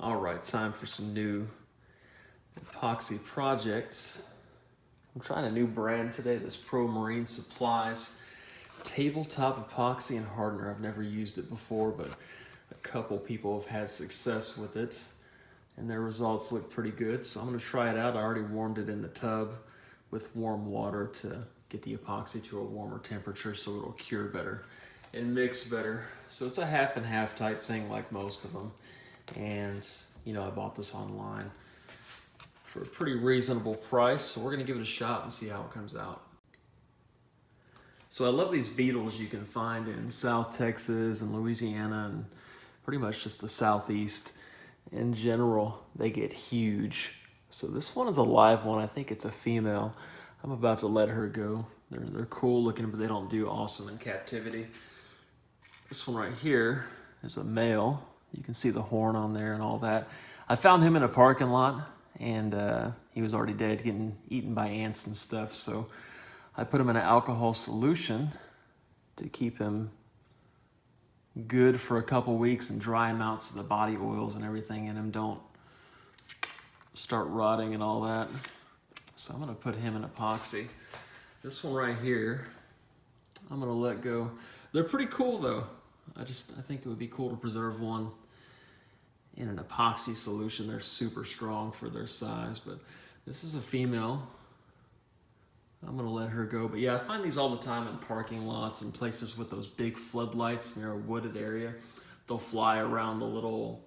All right, time for some new epoxy projects. I'm trying a new brand today, this Pro Marine Supplies tabletop epoxy and hardener. I've never used it before, but a couple people have had success with it and their results look pretty good. So I'm gonna try it out. I already warmed it in the tub with warm water to get the epoxy to a warmer temperature so it'll cure better and mix better. So it's a half and half type thing like most of them. And you know, I bought this online for a pretty reasonable price, so we're gonna give it a shot and see how it comes out. So I love these beetles you can find in South Texas and Louisiana and pretty much just the Southeast. In general, they get huge. So this one is a live one. I think it's a female. I'm about to let her go. They're cool looking, but they don't do awesome in captivity. This one right here is a male. You can see the horn on there and all that. I found him in a parking lot, and he was already dead, getting eaten by ants and stuff. So I put him in an alcohol solution to keep him good for a couple weeks and dry him out so the body oils and everything in him don't start rotting and all that. So I'm gonna put him in epoxy. This one right here, I'm gonna let go. They're pretty cool though. I think it would be cool to preserve one in an epoxy solution. They're super strong for their size, but this is a female. I'm gonna let her go. But yeah, I find these all the time in parking lots and places with those big floodlights near a wooded area. They'll fly around the little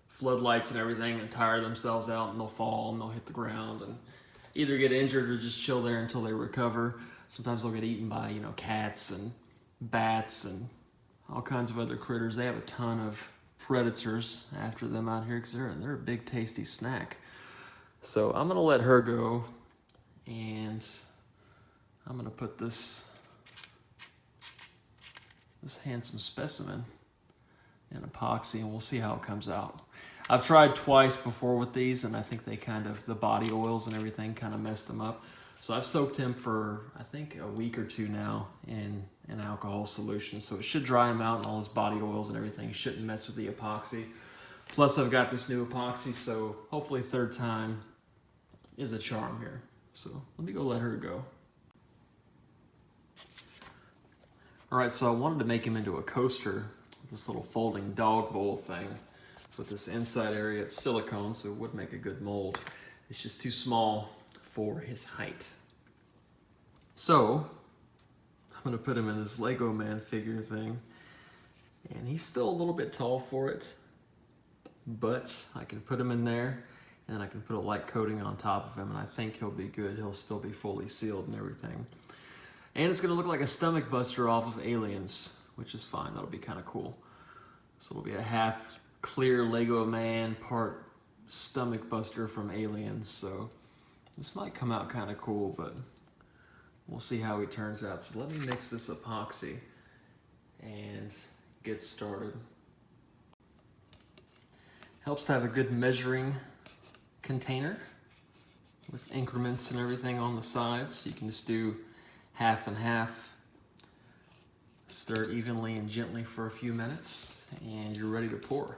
floodlights and everything and tire themselves out, and they'll fall and they'll hit the ground and either get injured or just chill there until they recover. Sometimes they'll get eaten by, you know, cats and bats and all kinds of other critters. They have a ton of predators after them out here because they're a big tasty snack. So I'm gonna let her go, and I'm gonna put this handsome specimen in epoxy and we'll see how it comes out. I've tried twice before with these and I think they the body oils and everything kind of messed them up. So I've soaked him for, I think, a week or two now in an alcohol solution. So it should dry him out and all his body oils and everything. Shouldn't mess with the epoxy. Plus I've got this new epoxy, so hopefully third time is a charm here. So let me go let her go. All right, so I wanted to make him into a coaster with this little folding dog bowl thing. With this inside area, it's silicone, so it would make a good mold. It's just too small for his height. So I'm gonna put him in this Lego man figure thing, and he's still a little bit tall for it, but I can put him in there and then I can put a light coating on top of him, and I think he'll be good. He'll still be fully sealed and everything. And it's gonna look like a stomach buster off of Aliens, which is fine. That'll be kind of cool. So it'll be a half clear Lego man, part stomach buster from Aliens. So this might come out kind of cool, but we'll see how he turns out. So let me mix this epoxy and get started. Helps to have a good measuring container with increments and everything on the sides. So you can just do half and half. Stir it evenly and gently for a few minutes, and you're ready to pour.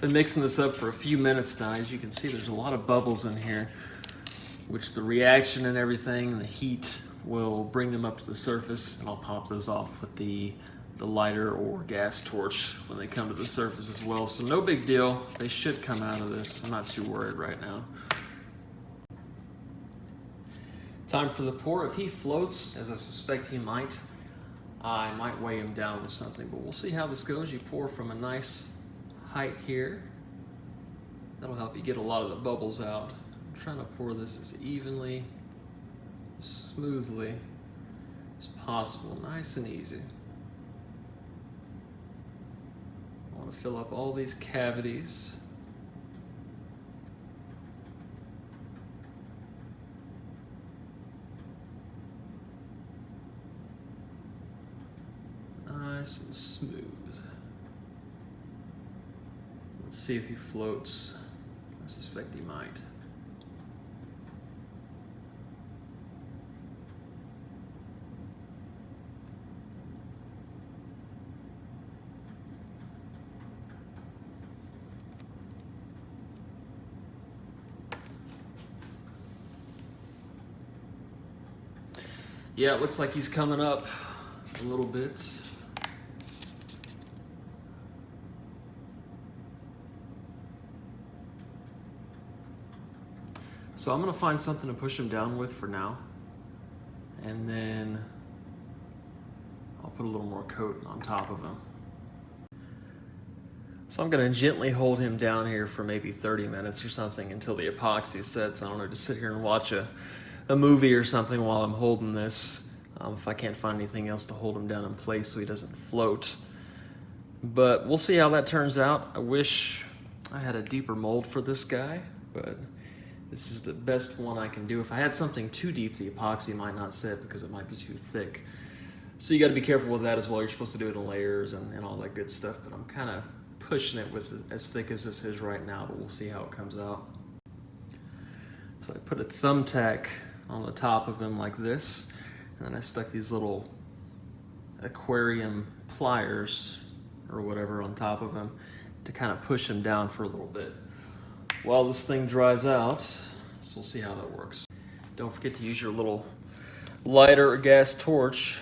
Been mixing this up for a few minutes now. As you can see, there's a lot of bubbles in here, which the reaction and everything and the heat will bring them up to the surface, and I'll pop those off with the lighter or gas torch when they come to the surface as well. So no big deal. They should come out of this. I'm not too worried right now. Time for the pour. If he floats, as I suspect he might, I might weigh him down with something, but we'll see how this goes. You pour from a nice height here. That'll help you get a lot of the bubbles out. I'm trying to pour this as evenly, as smoothly as possible, nice and easy. I want to fill up all these cavities. Nice and smooth. Let's see if he floats. I suspect he might. Yeah, it looks like he's coming up a little bit. So I'm gonna find something to push him down with for now. And then I'll put a little more coat on top of him. So I'm gonna gently hold him down here for maybe 30 minutes or something until the epoxy sets. I don't know, just sit here and watch a movie or something while I'm holding this. If I can't find anything else to hold him down in place so he doesn't float. But we'll see how that turns out. I wish I had a deeper mold for this guy, but this is the best one I can do. If I had something too deep, the epoxy might not set because it might be too thick. So you got to be careful with that as well. You're supposed to do it in layers and all that good stuff, but I'm kind of pushing it with as thick as this is right now, but we'll see how it comes out. So I put a thumbtack on the top of him like this, and then I stuck these little aquarium pliers or whatever on top of him to kind of push him down for a little bit while this thing dries out. So we'll see how that works. Don't forget to use your little lighter or gas torch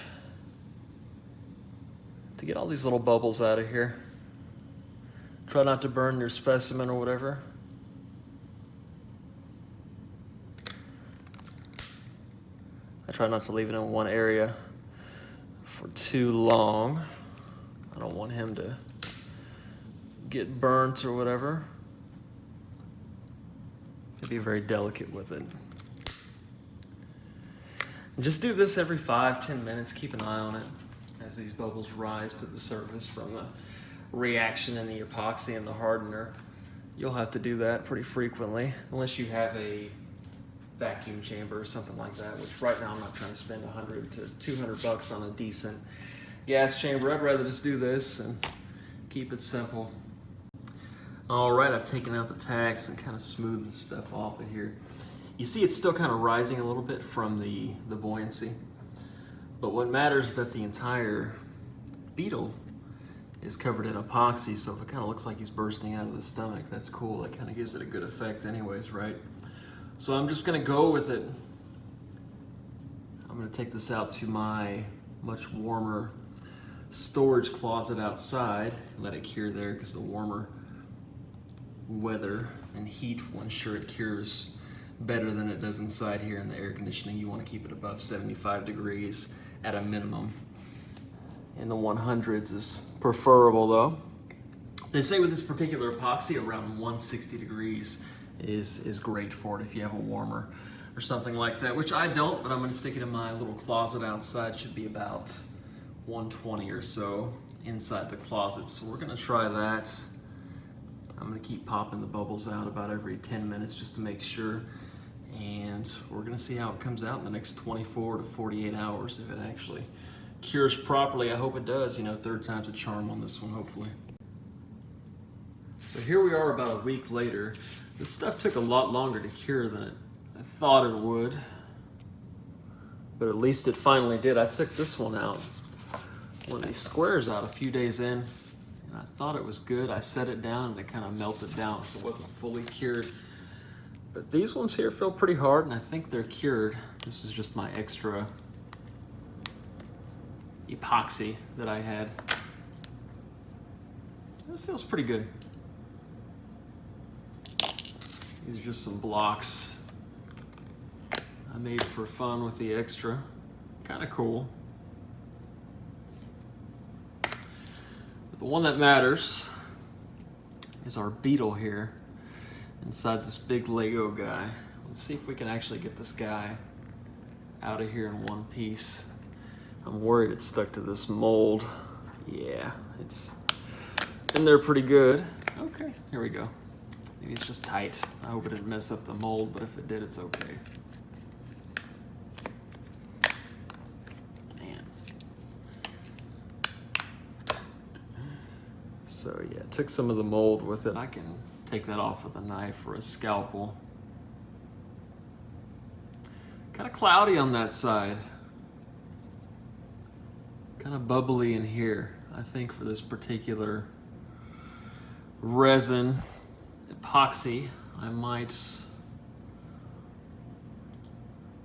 to get all these little bubbles out of here. Try not to burn your specimen or whatever. I try not to leave it in one area for too long. I don't want him to get burnt or whatever. Be very delicate with it. And just do this every 5-10 minutes. Keep an eye on it as these bubbles rise to the surface from the reaction in the epoxy and the hardener. You'll have to do that pretty frequently unless you have a vacuum chamber or something like that, which right now I'm not trying to spend $100 to $200 on a decent gas chamber. I'd rather just do this and keep it simple. All right, I've taken out the tacks and kind of smoothed the stuff off of here. You see it's still kind of rising a little bit from the buoyancy, but what matters is that the entire beetle is covered in epoxy, so if it kind of looks like he's bursting out of the stomach, that's cool. That kind of gives it a good effect anyways, right? So I'm just gonna go with it. I'm gonna take this out to my much warmer storage closet outside and let it cure there, because the warmer weather and heat will ensure it cures better than it does inside here in the air conditioning. You want to keep it above 75 degrees at a minimum. In the 100s is preferable though. They say with this particular epoxy around 160 degrees is great for it if you have a warmer or something like that, which I don't, but I'm going to stick it in my little closet outside. It should be about 120 or so inside the closet, so we're going to try that. I'm going to keep popping the bubbles out about every 10 minutes just to make sure, and we're going to see how it comes out in the next 24 to 48 hours if it actually cures properly. I hope it does. You know, third time's a charm on this one, hopefully. So here we are about a week later. This stuff took a lot longer to cure than I thought it would, but at least it finally did. I took this one out, one of these squares out a few days in, and I thought it was good. I set it down and it kind of melted down, so it wasn't fully cured. But these ones here feel pretty hard, and I think they're cured. This is just my extra epoxy that I had. It feels pretty good. These are just some blocks I made for fun with the extra. Kind of cool. But the one that matters is our beetle here inside this big Lego guy. Let's see if we can actually get this guy out of here in one piece. I'm worried it's stuck to this mold. Yeah, it's in there pretty good. Okay, here we go. Maybe it's just tight. I hope it didn't mess up the mold, but if it did, it's okay. Man. So yeah, took some of the mold with it. I can take that off with a knife or a scalpel. Kind of cloudy on that side. Kind of bubbly in here, I think, for this particular resin epoxy. I might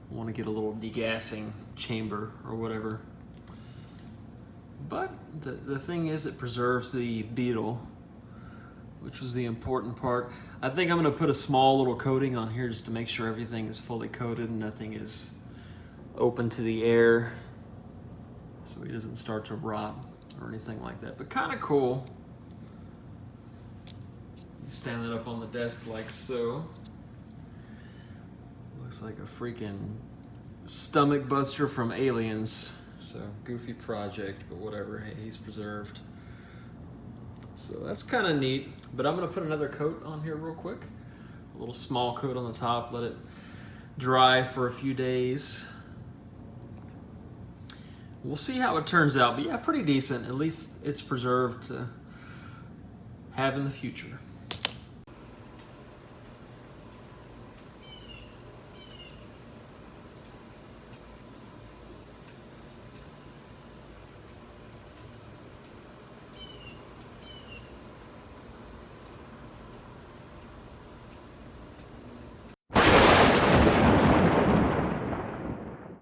want to get a little degassing chamber or whatever. But the thing is, it preserves the beetle, which was the important part. I think I'm going to put a small little coating on here just to make sure everything is fully coated and nothing is open to the air, so he doesn't start to rot or anything like that. But kind of cool. Stand it up on the desk like so. Looks like a freaking stomach buster from Aliens. So goofy project, but whatever. Hey, he's preserved. So that's kind of neat. But I'm gonna put another coat on here real quick. A little small coat on the top. Let it dry for a few days. We'll see how it turns out. But yeah, pretty decent. At least it's preserved to have in the future.